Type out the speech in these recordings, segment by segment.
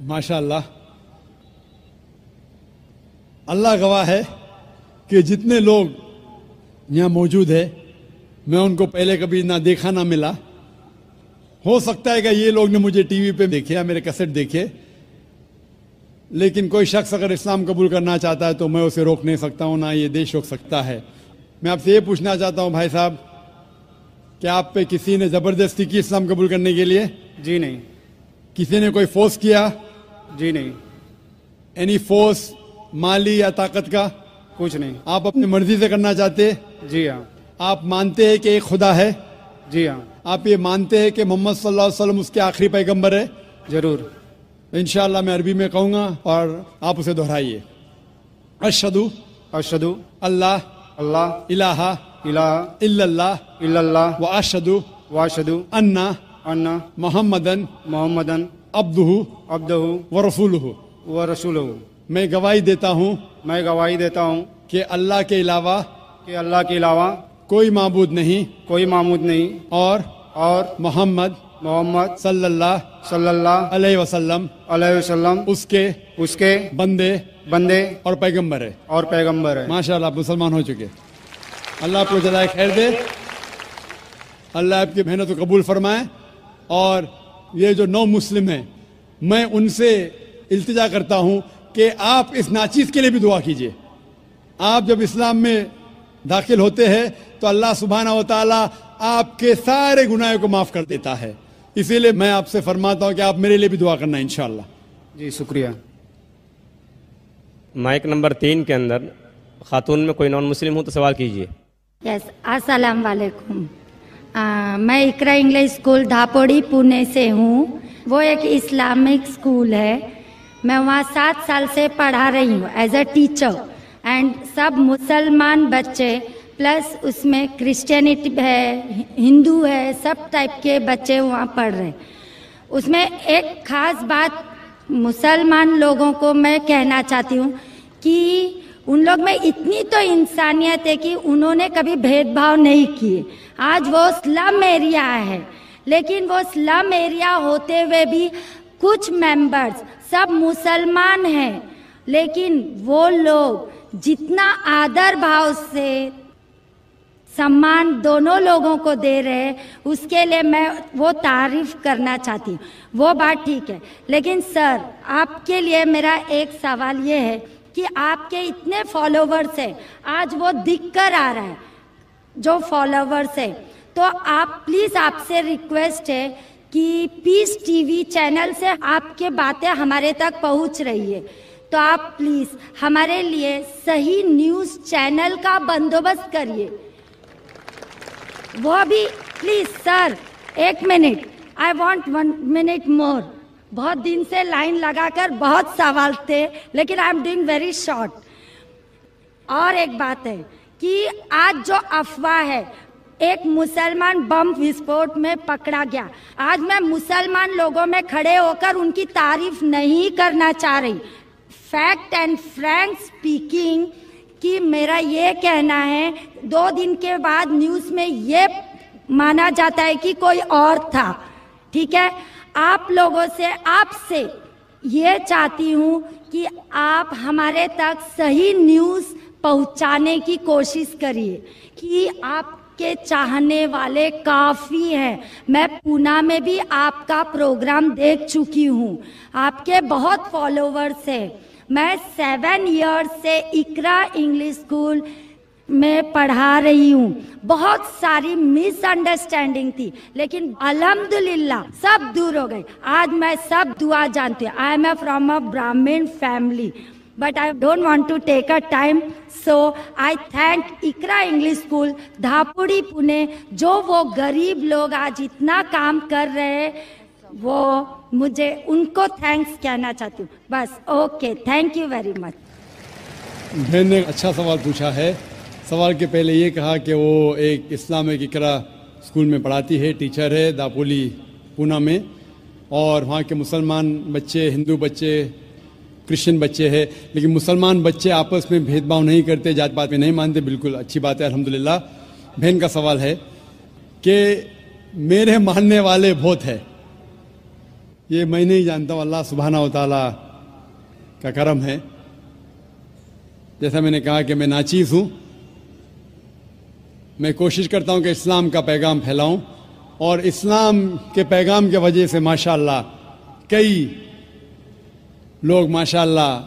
माशाअल्लाह, अल्लाह गवाह है कि जितने लोग यहाँ मौजूद है मैं उनको पहले कभी ना देखा ना मिला। हो सकता है कि ये लोग ने मुझे टीवी पे देखे या मेरे कैसेट देखे, लेकिन कोई शख्स अगर इस्लाम कबूल करना चाहता है तो मैं उसे रोक नहीं सकता हूँ, ना ये देश रोक सकता है। मैं आपसे ये पूछना चाहता हूँ भाई साहब, क्या आप पे किसी ने ज़बरदस्ती की इस्लाम कबूल करने के लिए? जी नहीं। किसी ने कोई फोर्स किया? जी नहीं। एनी फोर्स माली या ताकत का? कुछ नहीं। आप अपनी मर्जी से करना चाहते? जी हाँ। आप मानते हैं कि एक खुदा है? जी हाँ। आप ये मानते हैं कि मोहम्मद सल्लल्लाहु अलैहि वसल्लम उसके आखिरी पैगंबर है? जरूर। इंशाअल्लाह मैं अरबी में कहूँगा और आप उसे दोहराइए। अशहदु अशहदु अल्लाह अल्लाह इलाहा इलाहा इल्लल्लाह इल्लल्लाह व अशहदु वाशहदु अन्ना अन्ना मोहम्मदन मोहम्मदन अब्दुहु अब्दुहु व रसूलुहु। व रसूलुहु। मैं गवाही देता हूँ मैं गवाही देता हूँ कि अल्लाह के अलावा कि अल्लाह के अलावा कोई माबूद नहीं कोई माबूद नहीं और मोहम्मद मोहम्मद सल्लल्लाहु अलैहि वसल्लम उसके बंदे और पैगंबर है। माशाअल्लाह, आप मुसलमान हो चुके। अल्लाह आपको जज़ाए खैर दे, अल्लाह आपकी मेहनत को कबूल फरमाए। और ये जो नौ मुस्लिम हैं, मैं उनसे इल्तिजा करता हूँ कि आप इस नाचीज़ के लिए भी दुआ कीजिए। आप जब इस्लाम में दाखिल होते हैं तो अल्लाह सुब्हानहू व तआला आपके सारे गुनाहों को माफ़ कर देता है। इसीलिए मैं आपसे फरमाता हूँ कि आप मेरे लिए भी दुआ करना इंशाअल्लाह। जी शुक्रिया। माइक नंबर 3 के अंदर खातून में कोई नॉन मुस्लिम हो तो सवाल कीजिए। यस, अस्सलाम वालेकुम। मैं इकरा इंग्लिश स्कूल धापोड़ी पुणे से हूँ। वो एक इस्लामिक स्कूल है। मैं वहाँ 7 साल से पढ़ा रही हूँ एज अ टीचर। एंड सब मुसलमान बच्चे प्लस उसमें क्रिश्चियनिटी है, हिंदू है, सब टाइप के बच्चे वहाँ पढ़ रहे हैं। उसमें एक खास बात मुसलमान लोगों को मैं कहना चाहती हूँ कि उन लोग में इतनी तो इंसानियत है कि उन्होंने कभी भेदभाव नहीं किए। आज वो स्लम एरिया है, लेकिन वो स्लम एरिया होते हुए भी कुछ मेंबर्स सब मुसलमान हैं, लेकिन वो लोग जितना आदर भाव से सम्मान दोनों लोगों को दे रहे हैं, उसके लिए मैं वो तारीफ करना चाहती हूँ। वो बात ठीक है, लेकिन सर आपके लिए मेरा एक सवाल ये है कि आपके इतने फॉलोवर्स हैं, आज वो दिख कर आ रहा है जो फॉलोवर्स है, तो आप प्लीज़ आपसे रिक्वेस्ट है कि पीस टीवी चैनल से आपके बातें हमारे तक पहुँच रही है, तो आप प्लीज़ हमारे लिए सही न्यूज़ चैनल का बंदोबस्त करिए। वो भी please sir, 1 minute, I want 1 minute मोर। बहुत दिन से लाइन लगाकर बहुत सवाल थे, लेकिन I am doing very short. और एक बात है कि आज जो अफवाह है, एक मुसलमान बम विस्फोट में पकड़ा गया। आज मैं मुसलमान लोगों में खड़े होकर उनकी तारीफ नहीं करना चाह रही। फैक्ट एंड फ्रैंक स्पीकिंग कि मेरा ये कहना है, 2 दिन के बाद न्यूज़ में ये माना जाता है कि कोई और था। ठीक है, आप लोगों से, आपसे ये चाहती हूँ कि आप हमारे तक सही न्यूज़ पहुँचाने की कोशिश करिए कि आपके चाहने वाले काफ़ी हैं। मैं पूना में भी आपका प्रोग्राम देख चुकी हूँ, आपके बहुत फॉलोवर्स हैं। मैं 7 इयर्स से इकरा इंग्लिश स्कूल में पढ़ा रही हूँ। बहुत सारी मिसअंडरस्टैंडिंग थी, लेकिन अल्हम्दुलिल्लाह सब दूर हो गई। आज मैं सब दुआ जानती हूँ। I am from a Brahmin family, but I don't want to take a time, so I thank Iqra English school Dhapudi Pune, जो वो गरीब लोग आज इतना काम कर रहे हैं, वो मुझे उनको थैंक्स कहना चाहती हूँ बस। Okay, thank you very much. बहन ने अच्छा सवाल पूछा है। सवाल के पहले ये कहा कि वो एक इस्लामिक इकरा स्कूल में पढ़ाती है, टीचर है दापोली पूना में, और वहाँ के मुसलमान बच्चे, हिंदू बच्चे, क्रिश्चियन बच्चे हैं, लेकिन मुसलमान बच्चे आपस में भेदभाव नहीं करते, जात पात में नहीं मानते। बिल्कुल अच्छी बात है, अल्हम्दुलिल्लाह। बहन का सवाल है कि मेरे मानने वाले बहुत है, یہ میں نہیں جانتا ہوں، اللہ سبحانہ و تعالیٰ کا کرم ہے. جیسا میں نے کہا کہ میں ناچیز ہوں، میں کوشش کرتا ہوں کہ اسلام کا پیغام پھیلاؤں، اور اسلام کے پیغام کی وجہ سے ماشاءاللہ کئی لوگ ماشاءاللہ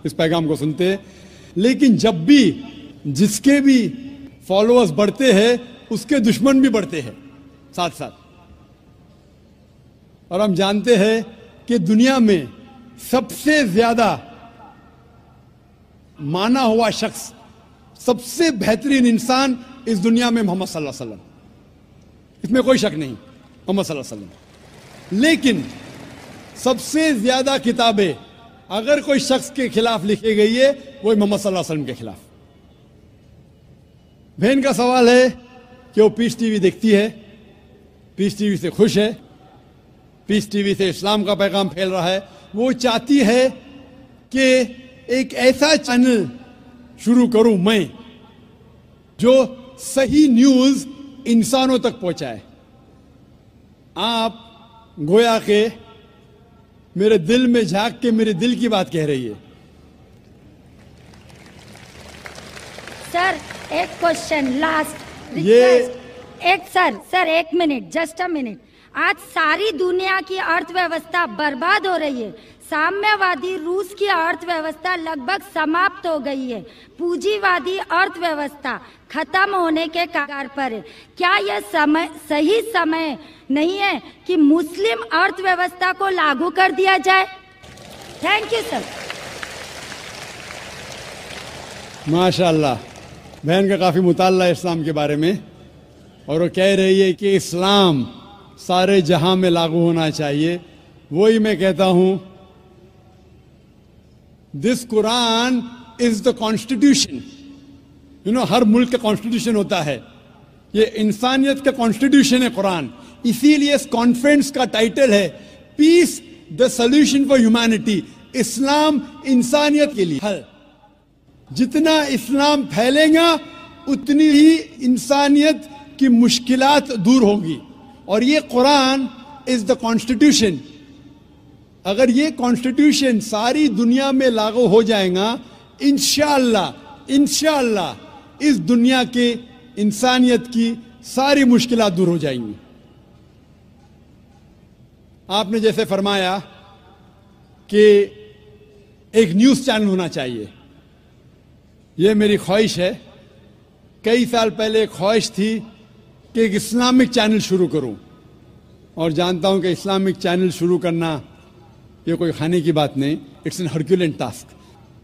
اس پیغام کو سنتے ہیں. لیکن جب بھی جس کے بھی فالوورز بڑھتے ہیں اس کے دشمن بھی بڑھتے ہیں ساتھ ساتھ. اور ہم جانتے ہیں کہ دنیا میں سب سے زیادہ مانا ہوا شخص، سب سے بہترین انسان اس دنیا میں محمد صلی اللہ علیہ وسلم، اس میں کوئی شک نہیں، محمد صلی اللہ علیہ وسلم. لیکن سب سے زیادہ کتابیں اگر کوئی شخص کے خلاف لکھی گئی ہے وہ محمد صلی اللہ علیہ وسلم کے خلاف. بہن کا سوال ہے کہ وہ پیس ٹی وی دیکھتی ہے، پیس ٹی وی سے خوش ہے، پیس ٹی وی سے اسلام کا پیغام پھیل رہا ہے. وہ چاہتی ہے کہ ایک ایسا چینل شروع کروں میں جو صحیح نیوز انسانوں تک پہنچائے. آپ گویا کہ میرے دل میں جھانک کے میرے دل کی بات کہہ رہی ہے. سر ایک کوشچن لاسٹ یہ ایک منٹ، جسٹ اے منٹ. آج ساری دنیا کی ارتھ ویوستھا برباد ہو رہی ہے. سامنے وادی روس کی ارتھ ویوستھا لگ بھگ سماپت ہو گئی ہے. پونجی وادی ارتھ ویوستھا ختم ہونے کے کگار پر ہے. کیا یہ صحیح سمے نہیں ہے کہ مسلم ارتھ ویوستھا کو لاگو کر دیا جائے؟ Thank you sir. ماشاءاللہ بہن کا کافی مطالعہ ہے اسلام کے بارے میں، اور وہ کہہ رہی ہے کہ اسلام سارے جہاں میں لاگو ہونا چاہیے. وہی میں کہتا ہوں، دس قرآن از دا کانسٹیٹیوشن. ہر ملک کا کانسٹیٹیوشن ہوتا ہے، یہ انسانیت کا کانسٹیٹیوشن ہے قرآن. اسی لیے اس کانفرنس کا ٹائٹل ہے پیس دا سولوشن فار ہیومینٹی. اسلام انسانیت کے لیے حل. جتنا اسلام پھیلے گا اتنی ہی انسانیت کی مشکلات دور ہوگی. اور یہ قرآن از دا کانسٹیٹیوشن. اگر یہ کانسٹیٹیوشن ساری دنیا میں لاگو ہو جائے گا، انشاءاللہ اس دنیا کے انسانیت کی ساری مشکلات دور ہو جائیں گی. آپ نے جیسے فرمایا کہ ایک نیوز چینل ہونا چاہیے، یہ میری خواہش ہے. کئی سال پہلے ایک خواہش تھی کہ ایک اسلامک چینل شروع کروں، اور جانتا ہوں کہ اسلامک چینل شروع کرنا یہ کوئی کھانے کی بات نہیں، اٹس این ہرکیولین ٹاسک.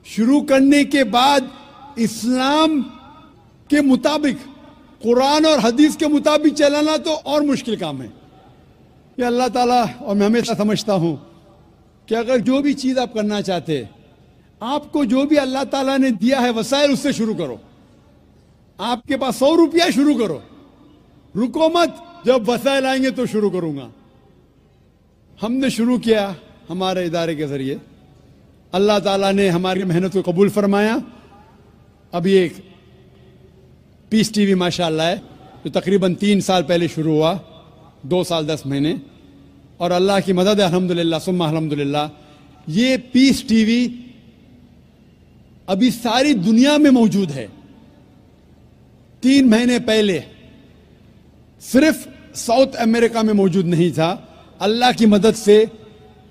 شروع کرنے کے بعد اسلام کے مطابق، قرآن اور حدیث کے مطابق چلانا تو اور مشکل کام ہے. یہ اللہ تعالیٰ، اور میں ہمیشہ سمجھتا ہوں کہ اگر جو بھی چیز آپ کرنا چاہتے، آپ کو جو بھی اللہ تعالیٰ نے دیا ہے وسائل، اس سے شروع کرو. آپ کے پاس 100 روپیہ، شروع کرو، رکو مت. جب وسائل آئیں گے تو شروع کروں گا. ہم نے شروع کیا ہمارے ادارے کے ذریعے. اللہ تعالیٰ نے ہماری محنت کو قبول فرمایا. اب یہ پیس ٹی وی ماشاءاللہ ہے جو تقریباً 3 سال پہلے شروع ہوا، 2 سال 10 مہینے، اور اللہ کی مدد ہے الحمدللہ ثم الحمدللہ. یہ پیس ٹی وی ابھی ساری دنیا میں موجود ہے. 3 مہینے پہلے صرف ساؤتھ امریکہ میں موجود نہیں تھا. اللہ کی مدد سے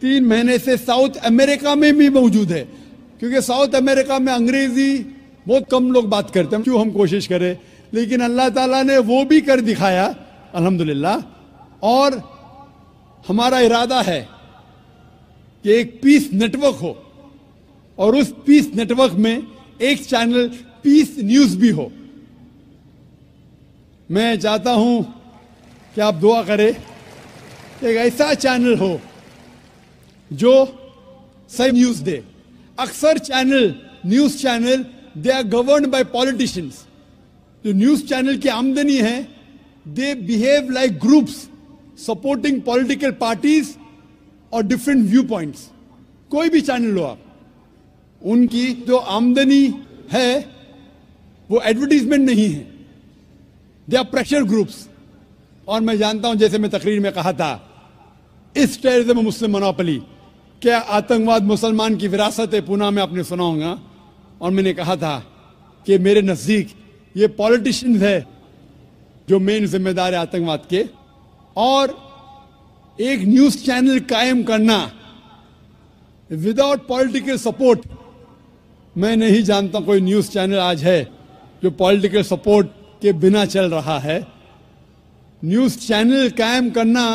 3 مہینے سے ساؤتھ امریکہ میں بھی موجود ہے. کیونکہ ساؤتھ امریکہ میں انگریزی بہت کم لوگ بات کرتے ہیں، کیوں ہم کوشش کریں، لیکن اللہ تعالیٰ نے وہ بھی کر دکھایا الحمدللہ. اور ہمارا ارادہ ہے کہ ایک پیس نیٹ ورک ہو، اور اس پیس نیٹ ورک میں ایک چینل پیس نیوز بھی ہو. میں چاہتا ہوں کہ آپ دعا کریں، ایک ایسا چینل ہو جو صحیح نیوز دے. اکثر news channel they are governed by politicians. جو نیوز چینل کی آمدنی ہے، they behave like groups supporting political parties اور ڈفرینٹ ویو پوائنٹس. کوئی بھی چینل لو آپ، ان کی جو آمدنی ہے وہ ایڈورٹیزمنٹ نہیں ہے، دے آر پریشر گروپس. اور میں جانتا ہوں، جیسے میں تقریر میں کہا تھا इस टेररिज्म मुस्लिम मोनोपोली, क्या आतंकवाद मुसलमान की विरासत है? पूना में आपने सुना होगा, और मैंने कहा था कि मेरे नज़दीक ये पॉलिटिशियंस है जो मेन जिम्मेदार है आतंकवाद के, और एक न्यूज़ चैनल कायम करना विदाउट पॉलिटिकल सपोर्ट, मैं नहीं जानता कोई न्यूज़ चैनल आज है जो पॉलिटिकल सपोर्ट के बिना चल रहा है। न्यूज़ चैनल कायम करना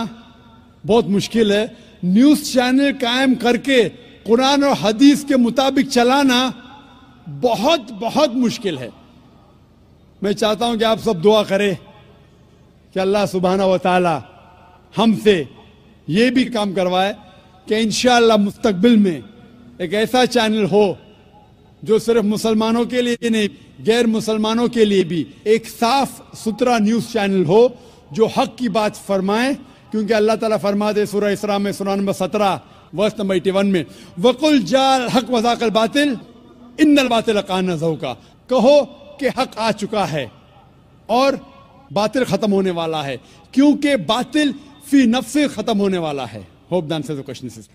बहुत मुश्किल है। न्यूज़ चैनल कायम करके कुरान और हदीस के मुताबिक चलाना बहुत बहुत मुश्किल है। मैं चाहता हूं कि आप सब दुआ करें कि अल्लाह सुब्हाना व तआला हमसे ये भी काम करवाए कि इंशाअल्लाह मुस्तकबिल में एक ऐसा चैनल हो जो सिर्फ मुसलमानों के लिए नहीं, गैर मुसलमानों के लिए भी एक साफ सुथरा न्यूज़ चैनल हो जो हक की बात फरमाए। क्योंकि अल्लाह ताला फरमाते सूरह इसरा में सूरह नंबर 17 वर्स नंबर 81 में, वकुल जाल हक वज़ाकल बातिल इन्नल बातिल कान ज़हूका, कहो कि हक आ चुका है और बातिल खत्म होने वाला है, क्योंकि बातिल फी नफ्से खत्म होने वाला है। Hope the answer the question is